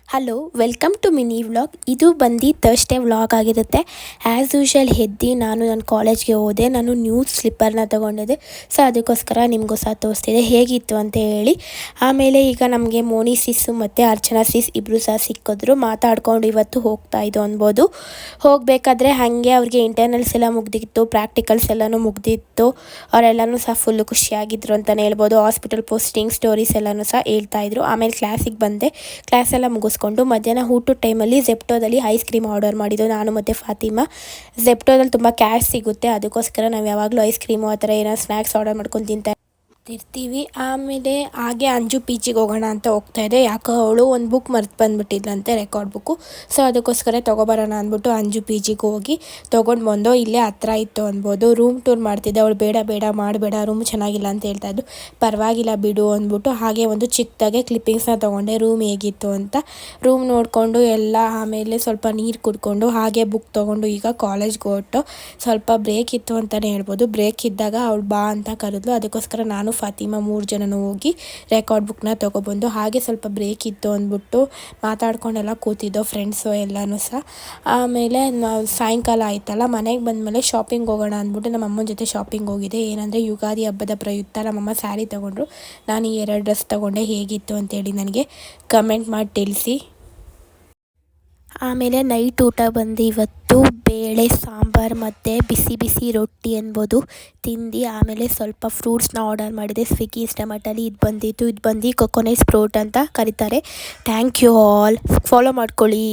Hello welcome to mini vlog. ಇದು ಬಂದು Thursday vlog ಆಗಿರುತ್ತೆ. ಆ್ಯಸ್ ಯೂಶುವಲ್ ಎದ್ದು ನಾನು ನನ್ನ ಕಾಲೇಜ್ಗೆ ಹೋದೆ. ನಾನು ನ್ಯೂ ಸ್ಲಿಪ್ಪರ್ನ ತೊಗೊಂಡಿದ್ದೆ. ಸೊ ಅದಕ್ಕೋಸ್ಕರ ನಿಮಗೋಸ್ಕರ ತೋರಿಸ್ತಿದ್ದೆ ಹೇಗಿತ್ತು ಅಂತ ಹೇಳಿ. ಆಮೇಲೆ ಈಗ ನಮಗೆ ಮೋನಿ ಸಿಸ್ಸು ಮತ್ತು ಅರ್ಚನಾ ಸಿಸ್ ಇಬ್ಬರು ಸಹ ಸಿಕ್ಕಿದ್ರು. ಮಾತಾಡ್ಕೊಂಡು ಇವತ್ತು ಹೋಗ್ತಾಯಿದ್ದು ಅನ್ಬೋದು. ಹೋಗಬೇಕಾದ್ರೆ ಹಾಗೆ ಅವ್ರಿಗೆ ಇಂಟರ್ನಲ್ಸ್ ಎಲ್ಲ ಮುಗ್ದಿತ್ತು, ಪ್ರಾಕ್ಟಿಕಲ್ಸ್ ಎಲ್ಲನೂ ಮುಗ್ದಿತ್ತು. ಅವರೆಲ್ಲನೂ ಸಹ ಫುಲ್ಲು ಖುಷಿಯಾಗಿದ್ದರು ಅಂತಲೇ ಹೇಳ್ಬೋದು. ಹಾಸ್ಪಿಟಲ್ ಪೋಸ್ಟಿಂಗ್ ಸ್ಟೋರೀಸ್ ಎಲ್ಲನೂ ಸಹ ಹೇಳ್ತಾಯಿದ್ರು. ಆಮೇಲೆ ಕ್ಲಾಸಿಗೆ ಬಂದೆ. ಕ್ಲಾಸೆಲ್ಲ ಮುಗಿಸ್ಕೊಂಡು ಮಧ್ಯಾಹ್ನ ಊಟದ ಟೈಮಲ್ಲಿ ಝೆಪ್ಟೋದಲ್ಲಿ ಐಸ್ ಕ್ರೀಮ್ ಆರ್ಡರ್ ಮಾಡಿದ್ದು ನಾನು ಮತ್ತು ಫಾತಿಮಾ. ಝೆಪ್ಟೋದಲ್ಲಿ ತುಂಬ ಕ್ಯಾಶ್ ಸಿಗುತ್ತೆ, ಅದಕ್ಕೋಸ್ಕರ ನಾವು ಯಾವಾಗಲೂ ಐಸ್ ಕ್ರೀಮು ಆ ಥರ ಏನೋ ಸ್ನ್ಯಾಕ್ಸ್ ಆರ್ಡರ್ ಮಾಡ್ಕೊಂಡು ತಿರ್ತೀವಿ. ಆಮೇಲೆ ಹಾಗೆ ಅಂಜು ಪಿ ಜಿಗೆ ಹೋಗೋಣ ಅಂತ ಹೋಗ್ತಾಯಿದ್ದೆ. ಯಾಕೋ ಅವಳು ಒಂದು ಬುಕ್ ಮರ್ತು ಬಂದುಬಿಟ್ಟಿದ್ಲಂತೆ, ರೆಕಾರ್ಡ್ ಬುಕ್ಕು. ಸೊ ಅದಕ್ಕೋಸ್ಕರ ತೊಗೊಬರೋಣ ಅಂದ್ಬಿಟ್ಟು ಅಂಜು ಪಿ ಜಿಗೆ ಹೋಗಿ ತೊಗೊಂಡು ಬಂದು ಇಲ್ಲೇ ಹತ್ರ ಇತ್ತು ಅನ್ಬೋದು. ರೂಮ್ ಟೂರ್ ಮಾಡ್ತಿದ್ದೆ. ಅವಳು ಬೇಡ ಮಾಡಬೇಡ, ರೂಮ್ ಚೆನ್ನಾಗಿಲ್ಲ ಅಂತ ಹೇಳ್ತಾಯಿದ್ದು. ಪರವಾಗಿಲ್ಲ ಬಿಡು ಅಂದ್ಬಿಟ್ಟು ಹಾಗೆ ಒಂದು ಚಿಕ್ಕದಾಗೆ ಕ್ಲಿಪ್ಪಿಂಗ್ಸ್ನ ತೊಗೊಂಡೆ ರೂಮ್ ಹೇಗಿತ್ತು ಅಂತ. ರೂಮ್ ನೋಡಿಕೊಂಡು ಎಲ್ಲ ಆಮೇಲೆ ಸ್ವಲ್ಪ ನೀರು ಕುಡ್ಕೊಂಡು ಹಾಗೆ ಬುಕ್ ತೊಗೊಂಡು ಈಗ ಕಾಲೇಜ್ಗೆ ಹೊರಟು. ಸ್ವಲ್ಪ ಬ್ರೇಕ್ ಇತ್ತು ಅಂತಲೇ ಹೇಳ್ಬೋದು. ಬ್ರೇಕ್ ಇದ್ದಾಗ ಅವಳು ಬಾ ಅಂತ ಕರೆದ್ಲು. ಅದಕ್ಕೋಸ್ಕರ ನಾನು ಫಾತಿಮಾ 3 ಜನನೂ ಹೋಗಿ ರೆಕಾರ್ಡ್ ಬುಕ್ನ ತೊಗೊಬಂದು ಹಾಗೆ ಸ್ವಲ್ಪ ಬ್ರೇಕ್ ಇತ್ತು ಅಂದ್ಬಿಟ್ಟು ಮಾತಾಡ್ಕೊಂಡೆಲ್ಲ ಕೂತಿದ್ದೋ ಫ್ರೆಂಡ್ಸು ಎಲ್ಲನೂ ಸಹ. ಆಮೇಲೆ ನಾವು ಸಾಯಂಕಾಲ ಆಯ್ತಲ್ಲ, ಮನೆಗೆ ಬಂದಮೇಲೆ ಶಾಪಿಂಗ್ ಹೋಗೋಣ ಅಂದ್ಬಿಟ್ಟು ನಮ್ಮ ಅಮ್ಮನ ಜೊತೆ ಶಾಪಿಂಗ್ ಹೋಗಿದೆ. ಏನಂದರೆ ಯುಗಾದಿ ಹಬ್ಬದ ಪ್ರಯುಕ್ತ ನಮ್ಮಮ್ಮ ಸ್ಯಾರಿ ತೊಗೊಂಡ್ರು. ನಾನು ಈ 2 ಡ್ರೆಸ್ ತೊಗೊಂಡೆ. ಹೇಗಿತ್ತು ಅಂತೇಳಿ ನನಗೆ ಕಮೆಂಟ್ ಮಾಡಿ ತಿಳಿಸಿ. ಆಮೇಲೆ ನೈಟ್ ಊಟ ಬಂದು ಇವತ್ತು ಬೇಳೆ ಸಾಂಬಾರು ಮತ್ತು ಬಿಸಿ ಬಿಸಿ ರೊಟ್ಟಿ ಅನ್ಬೋದು ತಿಂದು. ಆಮೇಲೆ ಸ್ವಲ್ಪ ಫ್ರೂಟ್ಸ್ನ ಆರ್ಡರ್ ಮಾಡಿದೆ ಸ್ವಿಗ್ಗಿ ಇನ್ಸ್ಟಾಮಾರ್ಟಲ್ಲಿ. ಇದು ಬಂದು ಕೊಕೊನಟ್ ಫ್ರೂಟ್ ಅಂತ ಕರೀತಾರೆ. ಥ್ಯಾಂಕ್ ಯು ಆಲ್, ಫಾಲೋ ಮಾಡ್ಕೊಳ್ಳಿ.